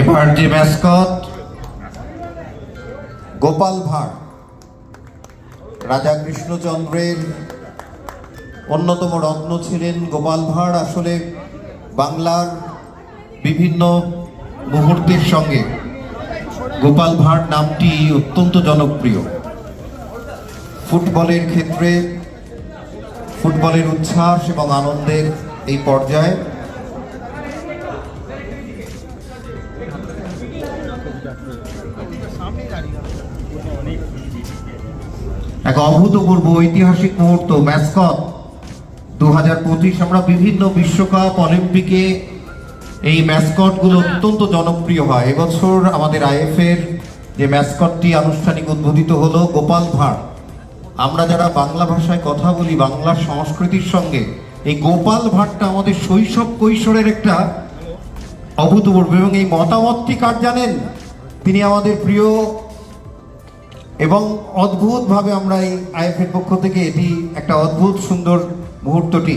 এবার যে ম্যাসকট গোপাল ভাঁড়, রাজা কৃষ্ণচন্দ্রের অন্যতম রত্ন ছিলেন গোপাল ভাঁড়। আসলে বাংলার বিভিন্ন মুহূর্তের সঙ্গে গোপাল ভাঁড় নামটি অত্যন্ত জনপ্রিয়। ফুটবলের ক্ষেত্রে ফুটবলের উচ্ছ্বাস এবং আনন্দের এই পর্যায়ে এক অভূতপূর্ব ঐতিহাসিক মুহূর্ত। ম্যাসকট 2025 আমরা বিভিন্ন বিশ্বকাপ, অলিম্পিকে এই ম্যাসকটগুলো অত্যন্ত জনপ্রিয় হয়। এবছর আমাদের আইএফের যে ম্যাসকটটি আনুষ্ঠানিক উদ্বোধিত হলো গোপাল ভাঁড়। আমরা যারা বাংলা ভাষায় কথা বলি, বাংলার সংস্কৃতির সঙ্গে এই গোপাল ভাঁড়টা আমাদের শৈশব কৈশোরের একটা অভূতপূর্ব, এবং এই মতামতটি কার জানেন? তিনি আমাদের প্রিয় এবং অদ্ভুতভাবে আমরা এই আইএফের পক্ষ থেকে এটি একটা অদ্ভুত সুন্দর মুহূর্তটি